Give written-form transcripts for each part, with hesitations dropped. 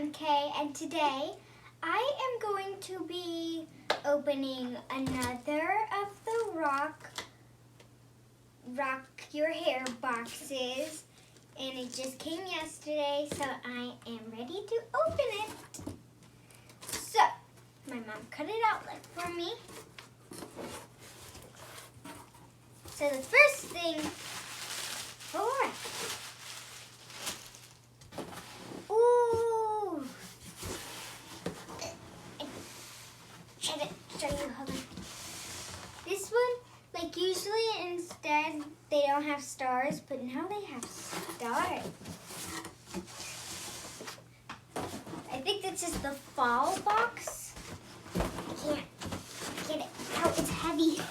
MK, and today I am going to be opening another of the Rock Your Hair boxes, and it just came yesterday, so I am ready to open it. So, my mom cut it out for me. So the first thing, ooh, try to show you, hold on. This one, like usually instead they don't have stars, but now they have stars. I think this is the fall box. I can't get it out, it's heavy.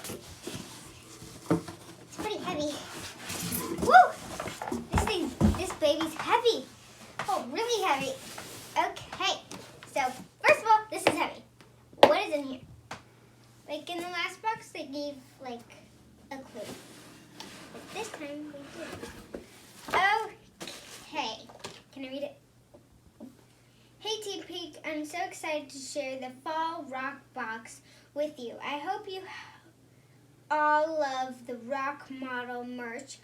It's pretty heavy. Woo! This baby's heavy. Oh, really heavy. Okay, so first of all, this is heavy. What is in here? Like in the last box, they gave like a clue. But this time they did. Okay, can I read it? Hey T-Peak, I'm so excited to share the fall rock box with you. I hope you all love the rock model merch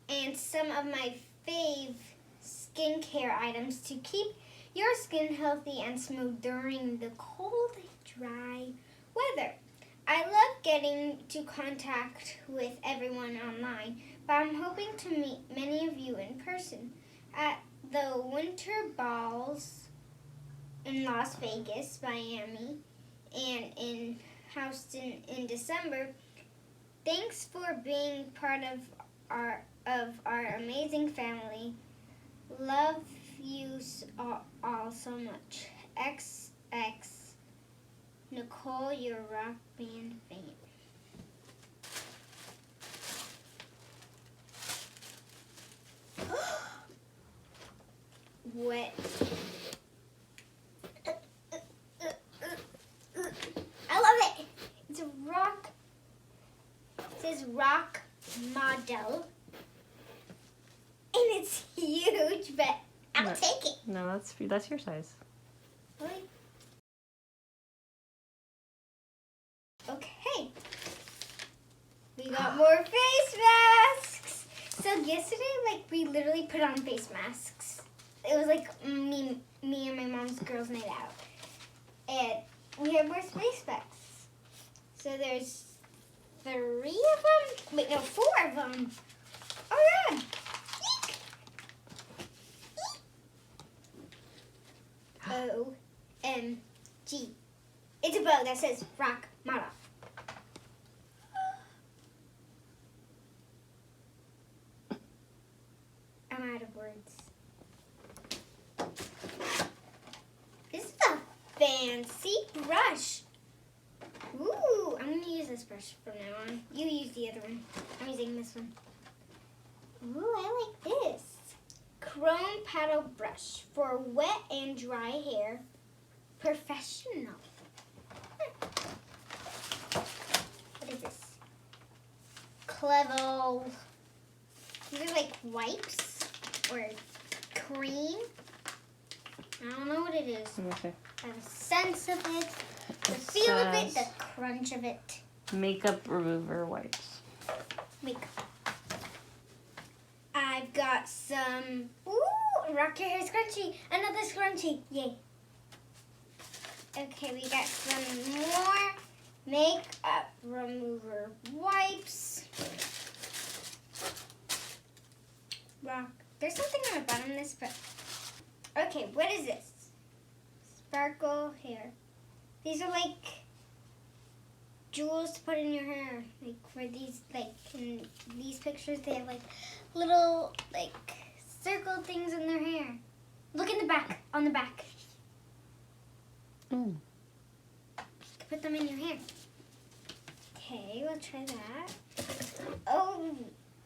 and some of my fave skincare items to keep your skin healthy and smooth during the cold, dry weather. I love getting to contact with everyone online, but I'm hoping to meet many of you in person at the winter balls in Las Vegas, Miami, and in Houston in December. Thanks for being part of our amazing family. Love you all so much. XX Nicole, your rock band fan. What? I love it. It's a rock. It says rock model. And it's huge, but I'll take it. No, that's your size. Really? Okay. We got more face masks. So yesterday, we literally put on face masks. It was like me and my mom's girls' night out. And we have more face masks. So there's 3 of them. Wait, no, 4 of them. Oh yeah. OMG. It's a bow that says rock model. I'm out of words. This is a fancy brush. Ooh, I'm going to use this brush from now on. You use the other one. I'm using this one. Ooh, I like this. Chrome paddle brush for wet and dry hair. Professional. What is this? Clevo. These are like wipes or cream. I don't know what it is. Okay. I have a sense of it, the feel of it, the crunch of it. Makeup remover wipes. Makeup. I've got some, rock your hair scrunchie. Another scrunchie, yay. Okay, we got some more makeup remover wipes. Rock. There's something on the bottom of this, but okay, what is this? Sparkle hair. These are like jewels to put in your hair. Like for these, in these pictures, they have like little circle things in their hair. Look in the back, on the back. Mm. Put them in your hair. Okay, we'll try that. Oh,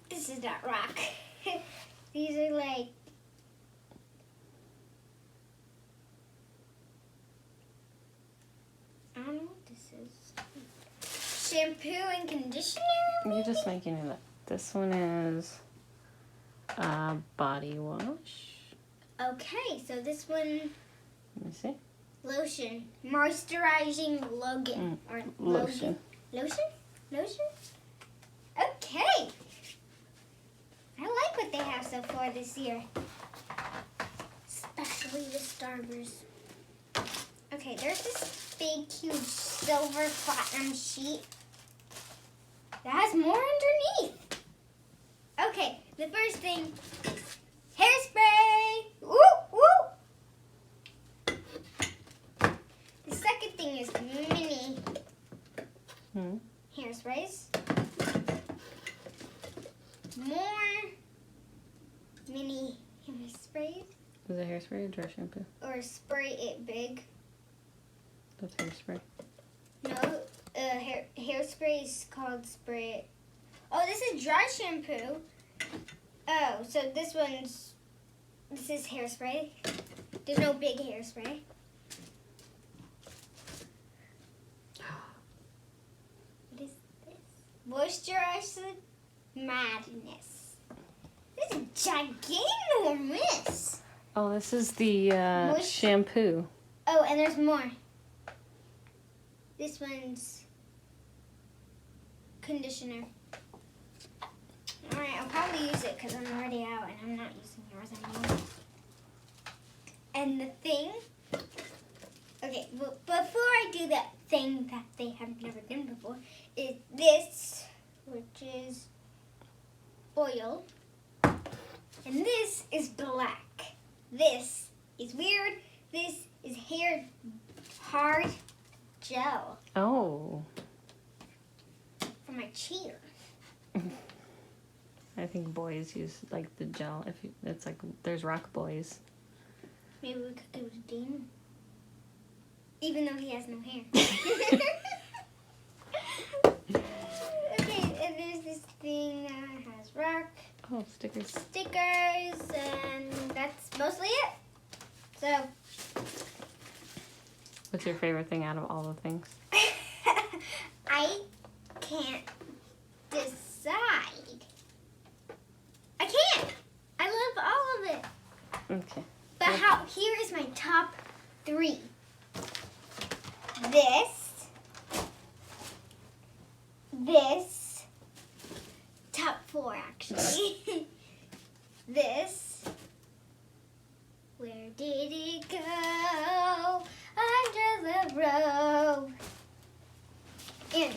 this is not rock. These are like, I don't know what this is. Shampoo and conditioner? Maybe? You're just making it up. This one is body wash. Okay, so this one Let me see. Lotion. Moisturizing Logan. Or Lotion. Lotion? Lotion? Okay. I like what they have so far this year. Especially the Starburst. Okay, there's this big, huge silver platinum sheet that has more underneath. Okay, the first thing, hairspray. Woo, woo. The second thing is mini hairsprays. More mini hairsprays. Is it hairspray or dry shampoo? Or spray it big. That's hairspray. No, hairspray is called spray. Oh, this is dry shampoo. Oh, so this is hairspray. There's no big hairspray. What is this? Moisturizer Madness. This is gigantormous. Oh, this is the shampoo. Oh, and there's more. This one's conditioner. Alright, I'll probably use it because I'm already out and I'm not using yours anymore. And the thing, okay, but before I do that thing that they have never done before, is this, which is oil, and this is black. This is weird. This is hair hard gel Oh. for my chair. I think boys use like the gel. It's like there's Rock Boys. Maybe we could give it to Dean. Even though he has no hair. Okay, and there's this thing that has rock. Oh, stickers. Stickers, and that's mostly it. So, What's your favorite thing out of all the things? I can't decide. I can't. I love all of it. Okay. But here is my top 3. This, top 4 actually. This, where did it go? Under the robe. And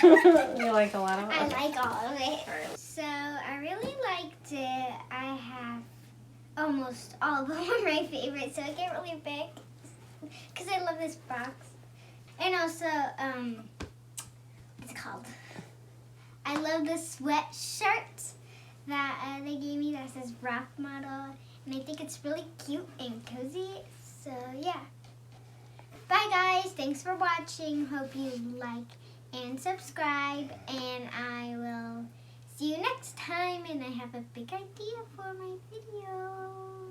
You like a lot of I it? like all of it. So I really liked it. I have almost all of them are my favorite, so I can't really pick because I love this box. And also, what's it called? I love the sweatshirt that they gave me that says Rock Model, and I think it's really cute and cozy. So yeah. Bye guys, thanks for watching. Hope you like and subscribe, and I will see you next time, and I have a big idea for my video.